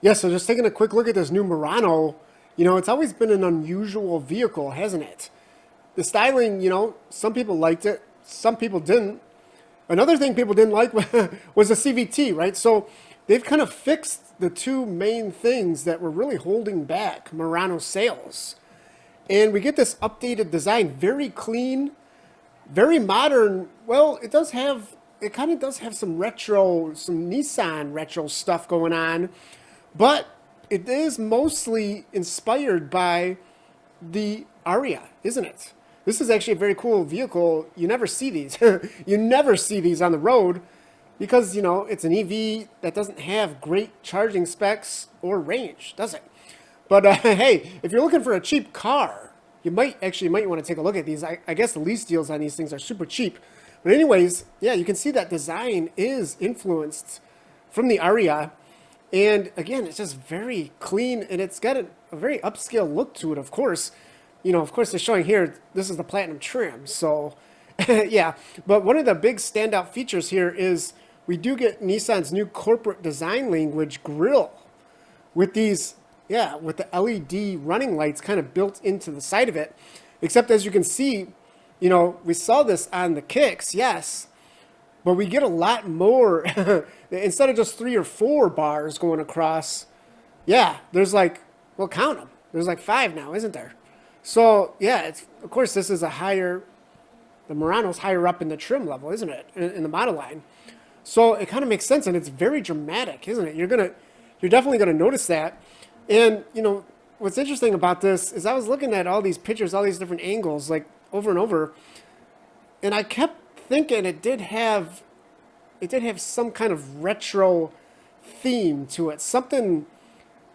Yeah, so just taking a quick look at this new Murano, it's always been an unusual vehicle, hasn't it? The styling, some people liked it, some people didn't. Another thing people didn't like was the CVT, right? So they've kind of fixed the two main things that were really holding back Murano sales. And we get this updated design, very clean, very modern. Well, it kind of does have some retro, some Nissan retro stuff going on, but it is mostly inspired by the Aria, isn't it? This is actually a very cool vehicle. You never see these. You never see these on the road because, it's an EV that doesn't have great charging specs or range, does it? But hey, if you're looking for a cheap car, you might want to take a look at these. I guess the lease deals on these things are super cheap. But anyways, yeah, you can see that design is influenced from the Aria. And again, it's just very clean, and it's got a very upscale look to it, of course. Of course, they're showing here, this is the platinum trim. So, yeah. But one of the big standout features here is we do get Nissan's new corporate design language grille with these, yeah, with the LED running lights kind of built into the side of it. Except as you can see, we saw this on the kicks, yes. But we get a lot more. Instead of just 3 or 4 bars going across, yeah, there's like, well, count them. There's like 5 now, isn't there? So, yeah, of course, this is the Murano's higher up in the trim level, isn't it? In the model line. So it kind of makes sense, and it's very dramatic, isn't it? You're definitely going to notice that. And, what's interesting about this is I was looking at all these pictures, all these different angles, like over and over, and I kept thinking it did have some kind of retro theme to it. Something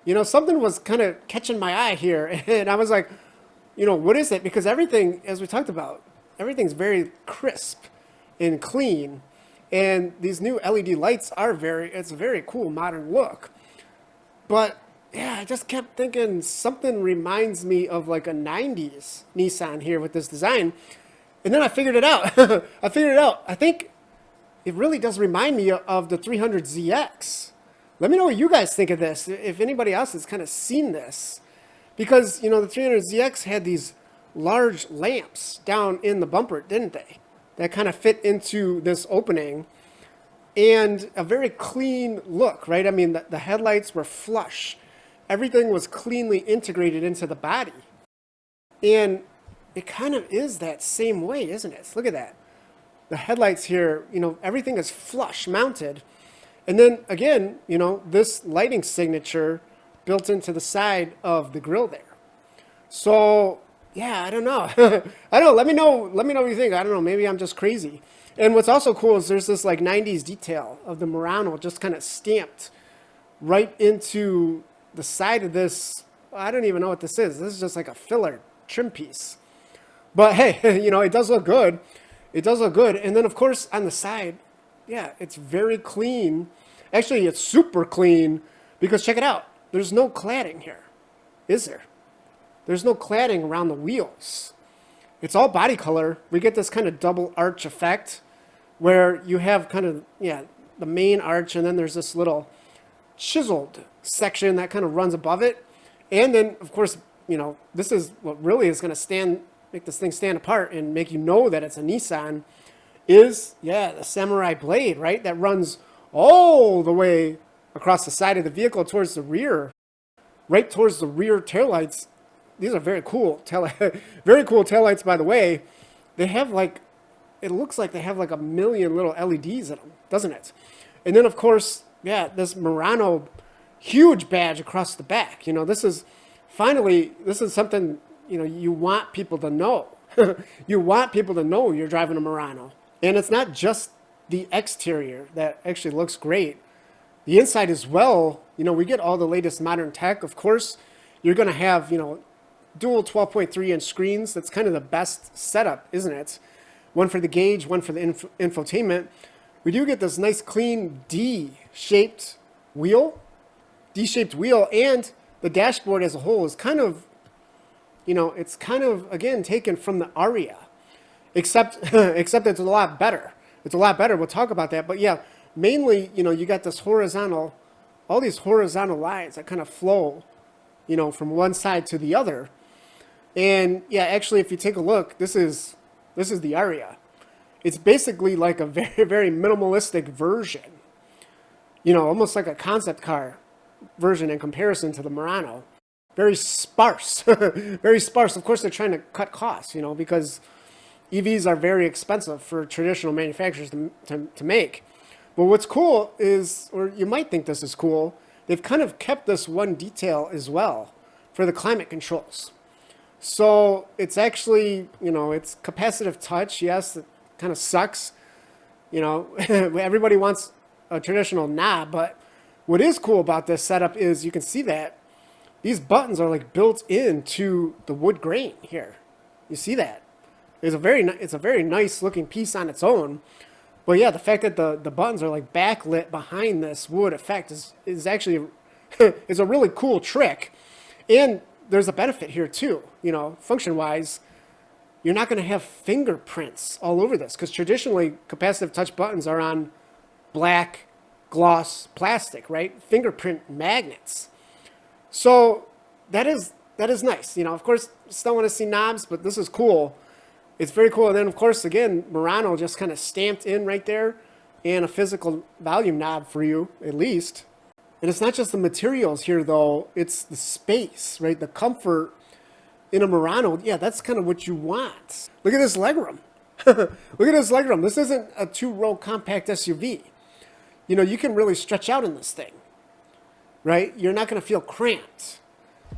was kind of catching my eye here, and I was like, what is it? Because everything, as we talked about, everything's very crisp and clean, and these new LED lights it's a very cool modern look. But yeah, I just kept thinking something reminds me of like a 90s Nissan here with this design. And then I figured it out. I think it really does remind me of the 300ZX. Let me know what you guys think of this, if anybody else has kind of seen this. Because, the 300ZX had these large lamps down in the bumper, didn't they? That kind of fit into this opening. And a very clean look, right? I mean, the headlights were flush. Everything was cleanly integrated into the body. And it kind of is that same way, isn't it? Look at that. The headlights here, everything is flush mounted. And then again, this lighting signature built into the side of the grille there. So, yeah, I don't know. I don't know. Let me know what you think. I don't know. Maybe I'm just crazy. And what's also cool is there's this like 90s detail of the Murano just kind of stamped right into the side of this. I don't even know what this is. This is just like a filler trim piece. But hey, it does look good. It does look good. And then, of course, on the side, yeah, it's very clean. Actually, it's super clean because check it out. There's no cladding here, is there? There's no cladding around the wheels. It's all body color. We get this kind of double arch effect where you have kind of, yeah, the main arch, and then there's this little chiseled section that kind of runs above it. And then, of course, this is what really is going to make this thing stand apart and make you know that it's a Nissan is, yeah, the Samurai blade, right? That runs all the way across the side of the vehicle towards the rear, right towards the rear taillights. These are very cool very cool taillights, by the way. They have it looks like they have like a million little LEDs in them, doesn't it? And then, of course, yeah, this Murano huge badge across the back. This is something, you want people to know. You want people to know you're driving a Murano. And it's not just the exterior that actually looks great. The inside as well, we get all the latest modern tech. Of course, you're going to have, dual 12.3-inch screens. That's kind of the best setup, isn't it? One for the gauge, one for the infotainment. We do get this nice clean D-shaped wheel. And the dashboard as a whole is kind of, it's kind of, again, taken from the Aria. Except it's a lot better. It's a lot better. We'll talk about that. But yeah, mainly, you got this horizontal all these horizontal lines that kind of flow, you know, from one side to the other. And yeah, actually, if you take a look, this is the Aria. It's basically like a very, very minimalistic version, you know, almost like a concept car version in comparison to the Murano. Very sparse, very sparse. Of course, they're trying to cut costs, you know, because EVs are very expensive for traditional manufacturers to make. But what's cool is, or you might think this is cool, they've kind of kept this one detail as well for the climate controls. So it's actually, you know, it's capacitive touch. Yes, it kind of sucks. You know, everybody wants a traditional knob, but what is cool about this setup is you can see that these buttons are like built into the wood grain here. You see that? It's a very nice looking piece on its own. But yeah, the fact that the buttons are like backlit behind this wood effect is actually is a really cool trick. And there's a benefit here too, you know, function wise. You're not going to have fingerprints all over this, because traditionally capacitive touch buttons are on black gloss plastic, right? Fingerprint magnets. So that is nice. You know, of course, still want to see knobs, but this is cool. It's very cool. And then, of course, again, Murano just kind of stamped in right there, and a physical volume knob for you, at least. And it's not just the materials here, though. It's the space, right? The comfort in a Murano. Yeah, that's kind of what you want. Look at this legroom. Look at this legroom. This isn't a two-row compact SUV. You know, you can really stretch out in this thing, right? You're not going to feel cramped.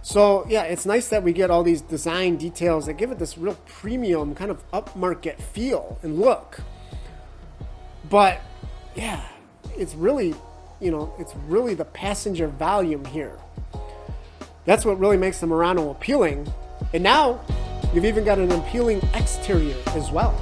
So, yeah, it's nice that we get all these design details that give it this real premium kind of upmarket feel and look. But, yeah, it's really, you know, it's really the passenger volume here. That's what really makes the Murano appealing. And now, you've even got an appealing exterior as well.